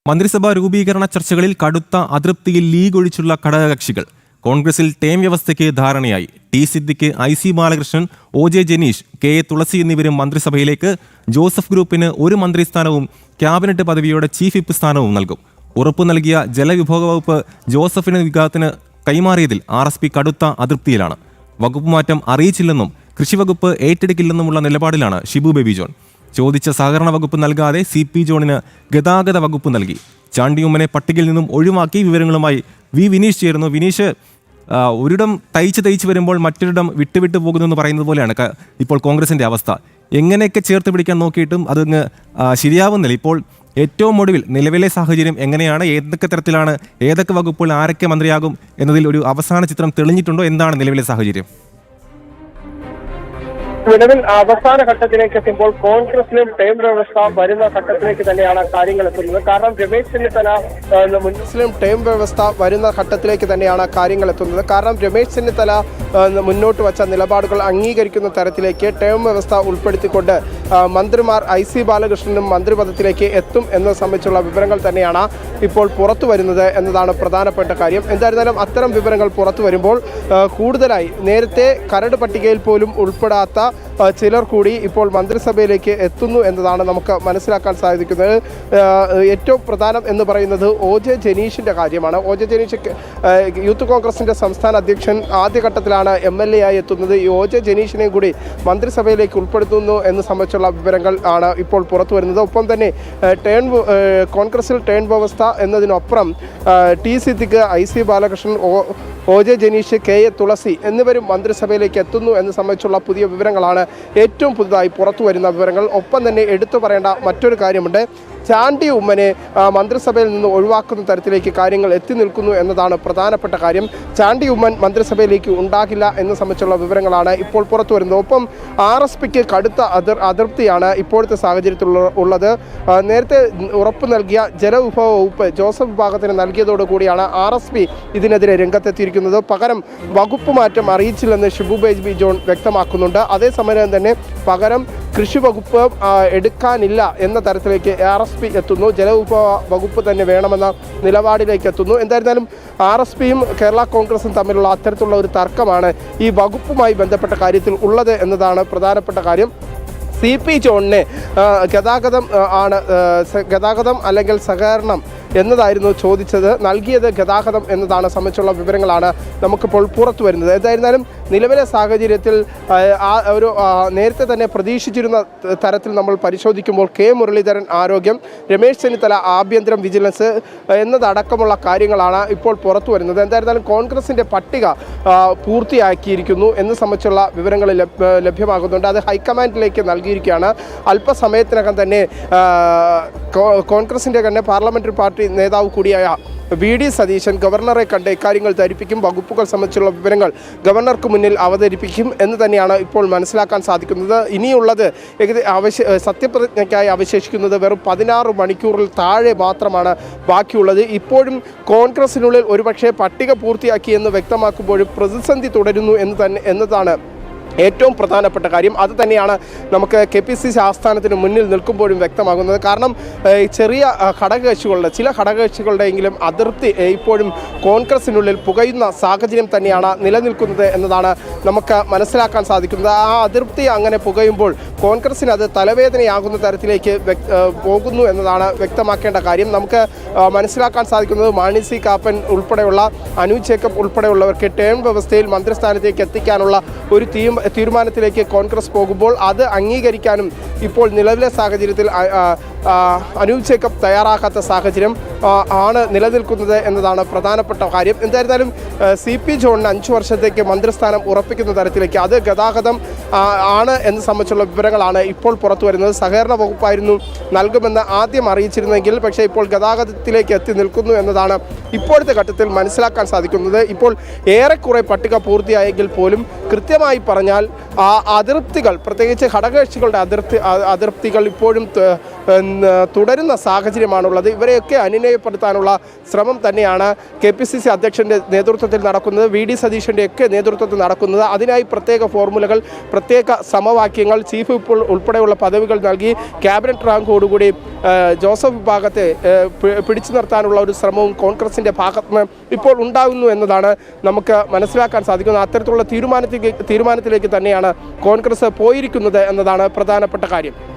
മന്ത്രിസഭാ രൂപീകരണ ചർച്ചകളിൽ കടുത്ത അതൃപ്തിയിൽ ലീഗ് ഒഴിച്ചുള്ള ഘടകകക്ഷികൾ. കോൺഗ്രസിൽ ടേം വ്യവസ്ഥയ്ക്ക് ധാരണയായി. T Siddique, IC Balakrishnan, OJ Janeesh, KA തുളസി എന്നിവരും മന്ത്രിസഭയിലേക്ക്. ജോസഫ് ഗ്രൂപ്പിന് ഒരു മന്ത്രിസ്ഥാനവും ക്യാബിനറ്റ് പദവിയോടെ ചീഫ് വിപ്പ് സ്ഥാനവും നൽകും. ഉറപ്പു നൽകിയ ജലവിഭവ വകുപ്പ് ജോസഫിന് വിഭാഗത്തിന് കൈമാറിയതിൽ RSP കടുത്ത അതൃപ്തിയിലാണ്. വകുപ്പ് മാറ്റം അറിയിച്ചില്ലെന്നും കൃഷിവകുപ്പ് ഏറ്റെടുക്കില്ലെന്നുമുള്ള നിലപാടിലാണ് ഷിബു ബേബി ജോൺ. ചോദിച്ച സഹകരണ വകുപ്പ് നൽകാതെ CP ജോണിന് ഗതാഗത വകുപ്പ് നൽകി. ചാണ്ടി ഉമ്മനെ പട്ടികയിൽ നിന്നും ഒഴിവാക്കി. വിവരങ്ങളുമായി വിനീഷ് ചേരുന്നു. വിനീഷ്, ഒരിടം തയ്ച്ച് വരുമ്പോൾ മറ്റൊരിടം വിട്ടുവിട്ടു പോകുന്നു എന്ന് പറയുന്നത് പോലെയാണ് ഇപ്പോൾ കോൺഗ്രസിന്റെ അവസ്ഥ. എങ്ങനെയൊക്കെ ചേർത്ത് പിടിക്കാൻ നോക്കിയിട്ടും അതങ്ങ് ശരിയാവുന്നില്ല. ഇപ്പോൾ ഏറ്റവും ഒടുവിൽ നിലവിലെ സാഹചര്യം എങ്ങനെയാണ്? ഏതൊക്കെ തരത്തിലാണ്, ഏതൊക്കെ വകുപ്പുകൾ ആരൊക്കെ മന്ത്രിയാകും എന്നതിൽ ഒരു അവസാന ചിത്രം തെളിഞ്ഞിട്ടുണ്ടോ? എന്താണ് നിലവിലെ സാഹചര്യം? നിലവിൽ അവസാന ഘട്ടത്തിലേക്ക് എത്തുമ്പോൾ കോൺഗ്രസിലും ടേം വ്യവസ്ഥ വരുന്ന ഘട്ടത്തിലേക്ക് തന്നെയാണ് കാര്യങ്ങൾ എത്തുന്നത്. കാരണം രമേശ് ചെന്നിത്തല ടേം വ്യവസ്ഥ വരുന്ന ഘട്ടത്തിലേക്ക് തന്നെയാണ് കാര്യങ്ങൾ എത്തുന്നത്. കാരണം രമേശ് ചെന്നിത്തല മുന്നോട്ട് വച്ച നിലപാടുകൾ അംഗീകരിക്കുന്ന തരത്തിലേക്ക് ടേം വ്യവസ്ഥ ഉൾപ്പെടുത്തിക്കൊണ്ട് മന്ത്രിമാർ IC ബാലകൃഷ്ണനും മന്ത്രിപദത്തിലേക്ക് എത്തും എന്നത് സംബന്ധിച്ചുള്ള വിവരങ്ങൾ തന്നെയാണ് ഇപ്പോൾ പുറത്തു വരുന്നത് എന്നതാണ് പ്രധാനപ്പെട്ട കാര്യം. എന്തായിരുന്നാലും അത്തരം വിവരങ്ങൾ പുറത്തു വരുമ്പോൾ കൂടുതലായി നേരത്തെ കരട് പട്ടികയിൽ പോലും ഉൾപ്പെടാത്ത ചിലർ കൂടി ഇപ്പോൾ മന്ത്രിസഭയിലേക്ക് എത്തുന്നു എന്നതാണ് നമുക്ക് മനസ്സിലാക്കാൻ സാധിക്കുന്നത്. ഏറ്റവും പ്രധാനം എന്ന് പറയുന്നത് OJ ജനീഷിൻ്റെ കാര്യമാണ്. OJ ജനീഷ് യൂത്ത് കോൺഗ്രസിൻ്റെ സംസ്ഥാന അധ്യക്ഷൻ ആദ്യഘട്ടത്തിലാണ് MLA ആയി എത്തുന്നത്. ഈ OJ ജനീഷിനെയും കൂടി മന്ത്രിസഭയിലേക്ക് ഉൾപ്പെടുത്തുന്നു എന്ന് സംബന്ധിച്ചുള്ള വിവരങ്ങൾ ആണ് ഇപ്പോൾ പുറത്തു വരുന്നത്. ഒപ്പം തന്നെ കോൺഗ്രസിൽ ടേൺ വ്യവസ്ഥ എന്നതിനപ്പുറം T Siddique, IC Balakrishnan, OJ Janeesh, KA തുളസി എന്നിവരും മന്ത്രിസഭയിലേക്ക് എത്തുന്നു എന്ന് സംബന്ധിച്ചുള്ള പുതിയ വിവരങ്ങളാണ് ഏറ്റവും പുതുതായി പുറത്തു വരുന്ന വിവരങ്ങൾ. ഒപ്പം തന്നെ എടുത്തു പറയേണ്ട മറ്റൊരു കാര്യമുണ്ട്. ചാണ്ടി ഉമ്മനെ മന്ത്രിസഭയിൽ നിന്ന് ഒഴിവാക്കുന്ന തരത്തിലേക്ക് കാര്യങ്ങൾ എത്തി നിൽക്കുന്നു എന്നതാണ് പ്രധാനപ്പെട്ട കാര്യം. ചാണ്ടി ഉമ്മൻ മന്ത്രിസഭയിലേക്ക് ഉണ്ടാകില്ല എന്ന് സംബന്ധിച്ചുള്ള വിവരങ്ങളാണ് ഇപ്പോൾ പുറത്തു വരുന്നത്. ഒപ്പം RSPക്ക് കടുത്ത അതൃപ്തിയാണ് ഇപ്പോഴത്തെ സാഹചര്യത്തിൽ ഉള്ളത്. നേരത്തെ ഉറപ്പ് നൽകിയ ജലവിഭവ വകുപ്പ് ജോസഫ് വിഭാഗത്തിന് നൽകിയതോടുകൂടിയാണ് RSP ഇതിനെതിരെ രംഗത്തെത്തിയിരിക്കുന്നത്. പകരം വകുപ്പ് മാറ്റം അറിയിച്ചില്ലെന്ന് ഷിബു ബേബി ജോൺ വ്യക്തമാക്കുന്നുണ്ട്. അതേസമയം തന്നെ പകരം കൃഷി വകുപ്പ് എടുക്കാനില്ല എന്ന തരത്തിലേക്ക് RSP എത്തുന്നു. ജലവിഭവ വകുപ്പ് തന്നെ വേണമെന്ന നിലപാടിലേക്ക് എത്തുന്നു. എന്തായിരുന്നാലും RSPയും കേരള കോൺഗ്രസും തമ്മിലുള്ള അത്തരത്തിലുള്ള ഒരു തർക്കമാണ് ഈ വകുപ്പുമായി ബന്ധപ്പെട്ട കാര്യത്തിൽ ഉള്ളത് എന്നതാണ് പ്രധാനപ്പെട്ട കാര്യം. CP ജോണിനെ ഗതാഗതം അല്ലെങ്കിൽ സഹകരണം എന്നതായിരുന്നു ചോദിച്ചത്. നൽകിയത് ഗതാഗതം എന്നതാണ് സംബന്ധിച്ചുള്ള വിവരങ്ങളാണ് നമുക്കിപ്പോൾ പുറത്തു വരുന്നത്. എന്തായിരുന്നാലും നിലവിലെ സാഹചര്യത്തിൽ ഒരു നേരത്തെ തന്നെ പ്രതീക്ഷിച്ചിരുന്ന തരത്തിൽ നമ്മൾ പരിശോധിക്കുമ്പോൾ K മുരളീധരൻ ആരോഗ്യം, രമേശ് ചെന്നിത്തല ആഭ്യന്തരം, വിജിലൻസ് എന്നതടക്കമുള്ള കാര്യങ്ങളാണ് ഇപ്പോൾ പുറത്തു വരുന്നത്. എന്തായിരുന്നാലും കോൺഗ്രസിൻ്റെ പട്ടിക പൂർത്തിയാക്കിയിരിക്കുന്നു എന്ന് സംബന്ധിച്ചുള്ള വിവരങ്ങൾ ലഭ്യമാകുന്നുണ്ട്. അത് ഹൈക്കമാൻഡിലേക്ക് നൽകിയിരിക്കുകയാണ്. അല്പസമയത്തിനകം തന്നെ കോൺഗ്രസിൻ്റെ തന്നെ പാർലമെൻ്ററി പാർട്ടി നേതാവ് കൂടിയായ VD സതീശൻ ഗവർണറെ കണ്ട് ഇക്കാര്യങ്ങൾ ധരിപ്പിക്കും. വകുപ്പുകൾ സംബന്ധിച്ചുള്ള വിവരങ്ങൾ ഗവർണർക്ക് മുന്നിൽ അവതരിപ്പിക്കും എന്ന് തന്നെയാണ് ഇപ്പോൾ മനസ്സിലാക്കാൻ സാധിക്കുന്നത്. ഇനിയുള്ളത് സത്യപ്രതിജ്ഞയ്ക്കായി അവശേഷിക്കുന്നത് വെറും 16 മണിക്കൂറിൽ താഴെ മാത്രമാണ് ബാക്കിയുള്ളത്. ഇപ്പോഴും കോൺഗ്രസിനുള്ളിൽ ഒരുപക്ഷെ പട്ടിക പൂർത്തിയാക്കിയെന്ന് വ്യക്തമാക്കുമ്പോഴും പ്രതിസന്ധി തുടരുന്നു എന്നതാണ് ഏറ്റവും പ്രധാനപ്പെട്ട കാര്യം. അത് തന്നെയാണ് നമുക്ക് KPCC ആസ്ഥാനത്തിന് മുന്നിൽ നിൽക്കുമ്പോഴും വ്യക്തമാകുന്നത്. കാരണം ചെറിയ ചില ഘടകകക്ഷികളുടെയെങ്കിലും അതൃപ്തി ഇപ്പോഴും കോൺഗ്രസിനുള്ളിൽ പുകയുന്ന സാഹചര്യം തന്നെയാണ് നിലനിൽക്കുന്നത് എന്നതാണ് നമുക്ക് മനസ്സിലാക്കാൻ സാധിക്കുന്നത്. ആ അതൃപ്തി അങ്ങനെ പുകയുമ്പോൾ കോൺഗ്രസിന് അത് തലവേദനയാകുന്ന തരത്തിലേക്ക് പോകുന്നു എന്നതാണ് വ്യക്തമാക്കേണ്ട കാര്യം. നമുക്ക് മനസ്സിലാക്കാൻ സാധിക്കുന്നത് മാണി C കാപ്പൻ ഉൾപ്പെടെയുള്ള അനൂപ് ജേക്കബ് ഉൾപ്പെടെയുള്ളവർക്ക് ടേം വ്യവസ്ഥയിൽ മന്ത്രിസ്ഥാനത്തേക്ക് എത്തിക്കാനുള്ള ഒരു തീരുമാനത്തിലേക്ക് കോൺഗ്രസ് പോകുമ്പോൾ അത് അംഗീകരിക്കാനും ഇപ്പോൾ നിലവിലെ സാഹചര്യത്തിൽ അനൂപ് ജേക്കബ് തയ്യാറാക്കാത്ത സാഹചര്യം ആണ് നിലനിൽക്കുന്നത് എന്നതാണ് പ്രധാനപ്പെട്ട കാര്യം. എന്തായിരുന്നാലും CP ജോണിന് 5 വർഷത്തേക്ക് മന്ത്രിസ്ഥാനം ഉറപ്പിക്കുന്ന തരത്തിലേക്ക് അത് ഗതാഗതം ആണ് എന്ന് സംബന്ധിച്ചുള്ള വിവരങ്ങളാണ് ഇപ്പോൾ പുറത്തു വരുന്നത്. സഹകരണ വകുപ്പായിരുന്നു നൽകുമെന്ന് ആദ്യം അറിയിച്ചിരുന്നെങ്കിൽ പക്ഷേ ഇപ്പോൾ ഗതാഗതത്തിലേക്ക് എത്തി നിൽക്കുന്നു എന്നതാണ് ഇപ്പോഴത്തെ ഘട്ടത്തിൽ മനസ്സിലാക്കാൻ സാധിക്കുന്നത്. ഇപ്പോൾ ഏറെക്കുറെ പട്ടിക പൂർത്തിയായെങ്കിൽ പോലും കൃത്യമായി പറഞ്ഞാൽ ആ അതൃപ്തികൾ, പ്രത്യേകിച്ച് ഘടകകക്ഷികളുടെ അതൃപ്തികൾ ഇപ്പോഴും തുടരുന്ന സാഹചര്യമാണുള്ളത്. ഇവരെയൊക്കെ അനുനയപ്പെടുത്താനുള്ള ശ്രമം തന്നെയാണ് KPCC അധ്യക്ഷൻ്റെ നേതൃത്വത്തിൽ നടക്കുന്നത്, VD സതീശൻ്റെയൊക്കെ നേതൃത്വത്തിൽ നടക്കുന്നത്. അതിനായി പ്രത്യേക ഫോർമുലകൾ, പ്രത്യേക സമവാക്യങ്ങൾ, ചീഫ് വിപ്പ് ഉൾപ്പെടെയുള്ള പദവികൾ നൽകി ക്യാബിനറ്റ് റാങ്കോടുകൂടി ജോസഫ് വിഭാഗത്തെ പിടിച്ചു നിർത്താനുള്ള ഒരു ശ്രമവും കോൺഗ്രസിൻ്റെ ഭാഗത്തുനിന്ന് ഇപ്പോൾ ഉണ്ടാകുന്നു എന്നതാണ് നമുക്ക് മനസ്സിലാക്കാൻ സാധിക്കുന്നത്. അത്തരത്തിലുള്ള തീരുമാനത്തിലേക്ക് തന്നെയാണ് കോൺഗ്രസ് പോയിരിക്കുന്നത് എന്നതാണ് പ്രധാനപ്പെട്ട കാര്യം.